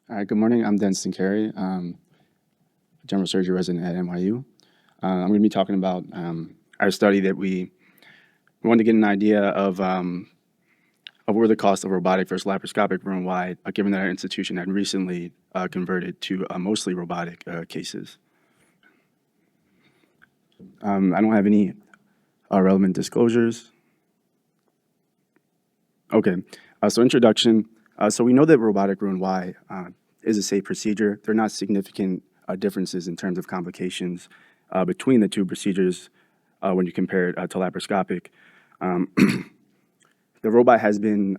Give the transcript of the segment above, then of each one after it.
All right, good morning. I'm Denston Carey, general surgery resident at NYU. I'm going to be talking about our study that we wanted to get an idea of where the cost of robotic versus laparoscopic roux-en-Y, given that our institution had recently converted to mostly robotic cases. I don't have any relevant disclosures. Okay, so introduction. So we know that robotic roux-en-Y is a safe procedure. There are not significant differences in terms of complications between the two procedures when you compare it to laparoscopic. The robot has been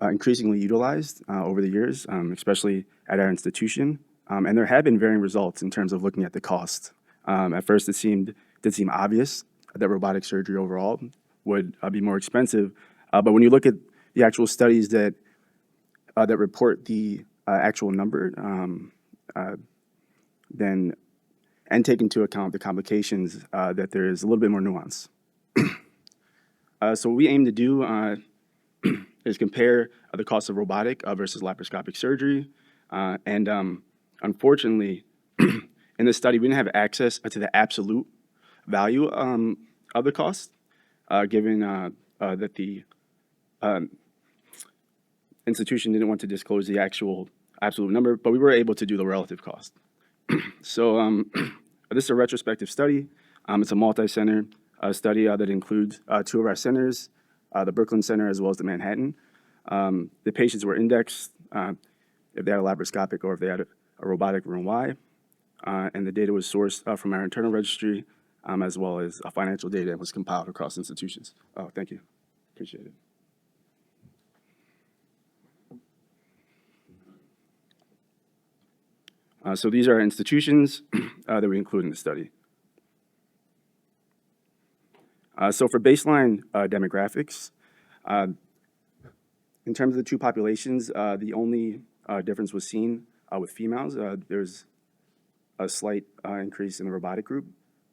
increasingly utilized over the years, especially at our institution, and there have been varying results in terms of looking at the cost. At first, it did seem obvious that robotic surgery overall would be more expensive, but when you look at the actual studies that report the actual number, then and take into account the complications, that there is a little bit more nuance. So what we aim to do is compare the cost of robotic versus laparoscopic surgery, and unfortunately, in this study, we didn't have access to the absolute value of the cost, given that the institution didn't want to disclose the actual absolute number, but we were able to do the relative cost. So this is a retrospective study. It's a multi-center study that includes two of our centers, the Brooklyn Center as well as the Manhattan. The patients were indexed if they had a laparoscopic or if they had a robotic roux-en-Y, and the data was sourced from our internal registry as well as financial data that was compiled across institutions. Oh, thank you. Appreciate it. So these are institutions that we include in the study. So for baseline demographics, in terms of the two populations, the only difference was seen with females. There's a slight increase in the robotic group.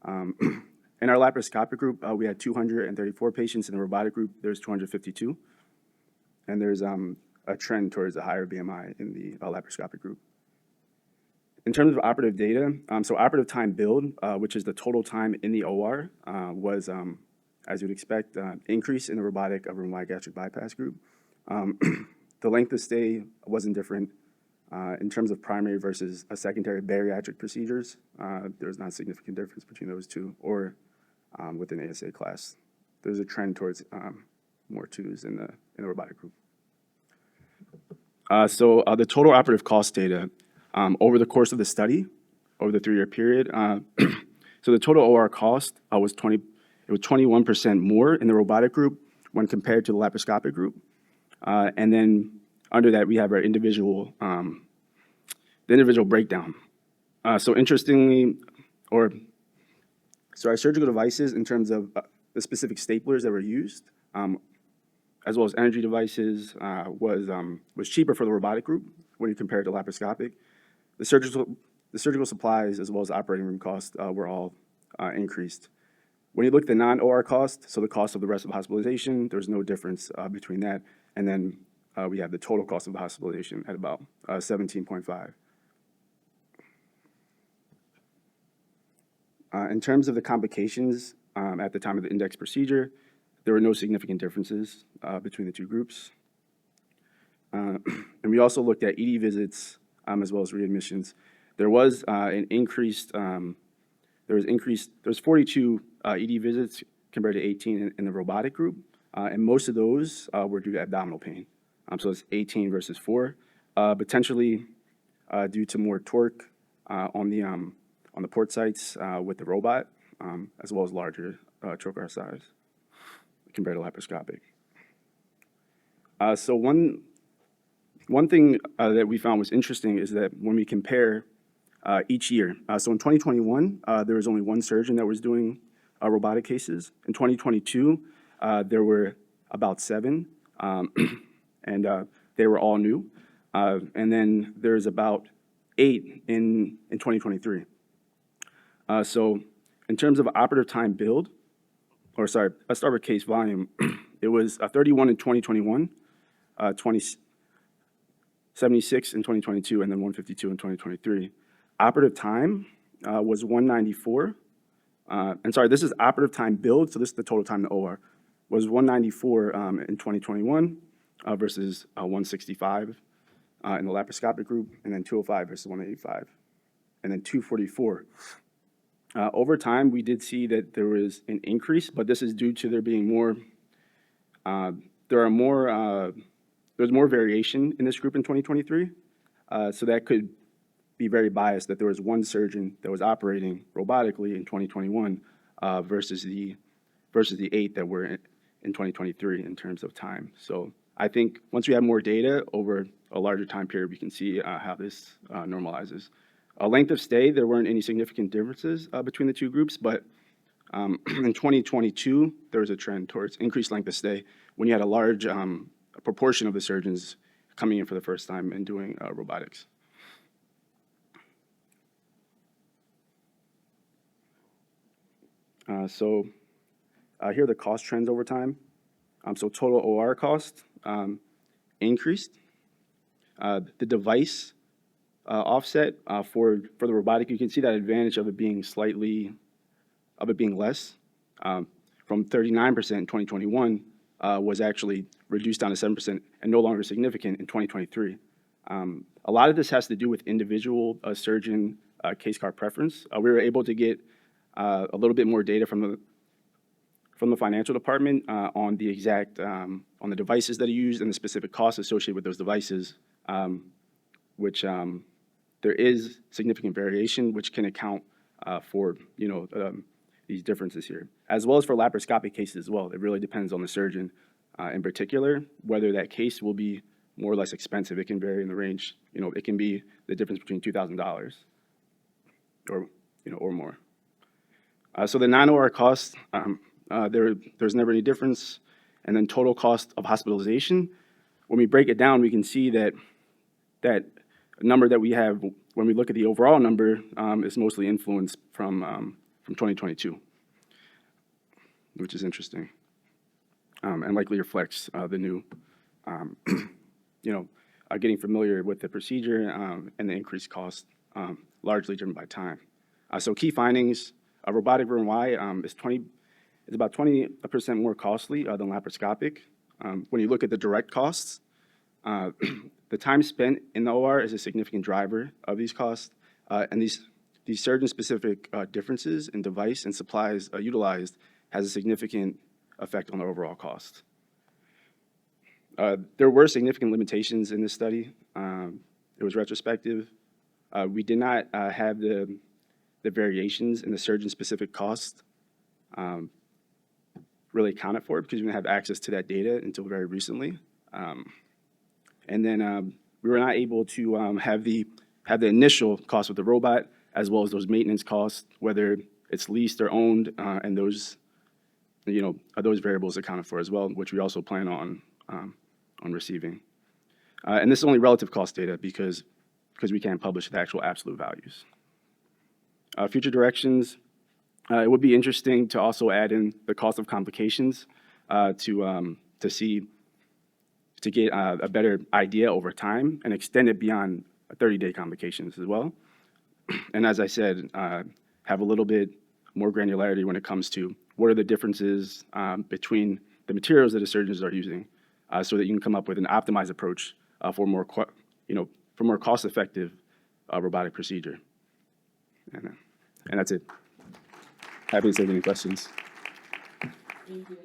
In our laparoscopic group, we had 234 patients. In the robotic group, there's 252. And there's a trend towards a higher BMI in the laparoscopic group. In terms of operative data, so operative time billed, which is the total time in the OR, was, as you'd expect, increase in the robotic Roux-en-Y gastric bypass group. The length of stay wasn't different. In terms of primary versus secondary bariatric procedures, there was not a significant difference between those two, or within ASA class. There's a trend towards more twos in the robotic group. So the total operative cost data over the course of the study, over the 3-year period, so the total OR cost was 21% more in the robotic group when compared to the laparoscopic group. And then under that, we have our individual breakdown. So interestingly, our surgical devices in terms of the specific staplers that were used, as well as energy devices, was cheaper for the robotic group when you compare it to laparoscopic. The surgical supplies as well as operating room costs were all increased. When you look at the non-OR cost, so the cost of the rest of the hospitalization, there's no difference between that. And then we have the total cost of the hospitalization at about 17.5. In terms of the complications at the time of the index procedure, there were no significant differences between the two groups. And we also looked at ED visits as well as readmissions. There was an increased, there was 42 ED visits compared to 18 in the robotic group, and most of those were due to abdominal pain. So it's 18 versus 4, potentially due to more torque on the port sites with the robot, as well as larger trocar size compared to laparoscopic. So one thing that we found was interesting is that when we compare each year, so in 2021, there was only one surgeon that was doing robotic cases. In 2022, there were about 7, and they were all new. And then there's about 8 in 2023. So in terms of operative time billed, or sorry, let's start with case volume. It was 31 in 2021, 76 in 2022, and then 152 in 2023. Operative time was 194. And sorry, this is operative time billed, so this is the total time in the OR, was 194 in 2021 versus 165 in the laparoscopic group, and then 205 versus 185, and then 244. Over time, we did see that there was an increase, but this is due to there being more, there's more variation in this group in 2023. So that could be very biased that there was one surgeon that was operating robotically in 2021 versus the 8 that were in 2023 in terms of time. So I think once we have more data over a larger time period, we can see how this normalizes. Length of stay, there weren't any significant differences between the two groups, but in 2022, there was a trend towards increased length of stay when you had a large proportion of the surgeons coming in for the first time and doing robotics. So here are the cost trends over time. So total OR cost increased. The device offset for the robotic, you can see that advantage of it being less. From 39% in 2021 was actually reduced down to 7% and no longer significant in 2023. A lot of this has to do with individual surgeon case card preference. We were able to get a little bit more data from the financial department on the exact on the devices that are used and the specific costs associated with those devices, which there is significant variation, which can account for these differences here, as well as for laparoscopic cases as well. It really depends on the surgeon in particular whether that case will be more or less expensive. It can vary in the range. It can be the difference between $2,000 or more. So the non-OR costs, there's never any difference. And then total cost of hospitalization, when we break it down, we can see that that number that we have when we look at the overall number is mostly influenced from 2022, which is interesting, and likely reflects the new, getting familiar with the procedure and the increased cost, largely driven by time. So key findings: robotic Roux-en-Y is about 20% more costly than laparoscopic. When you look at the direct costs, the time spent in the OR is a significant driver of these costs, and these surgeon-specific differences in device and supplies utilized has a significant effect on the overall cost. There were significant limitations in this study. It was retrospective. We did not have the variations in the surgeon-specific cost really accounted for because we didn't have access to that data until very recently. And then we were not able to have the initial cost with the robot, as well as those maintenance costs, whether it's leased or owned, and those variables accounted for as well, which we also plan on receiving. And this is only relative cost data because we can't publish the actual absolute values. Future directions, it would be interesting to also add in the cost of complications to get a better idea over time and extend it beyond 30-day complications as well. And as I said, have a little bit more granularity when it comes to what are the differences between the materials that the surgeons are using, so that you can come up with an optimized approach for more cost-effective robotic procedure. And that's it. Happy to take any questions. Thank you.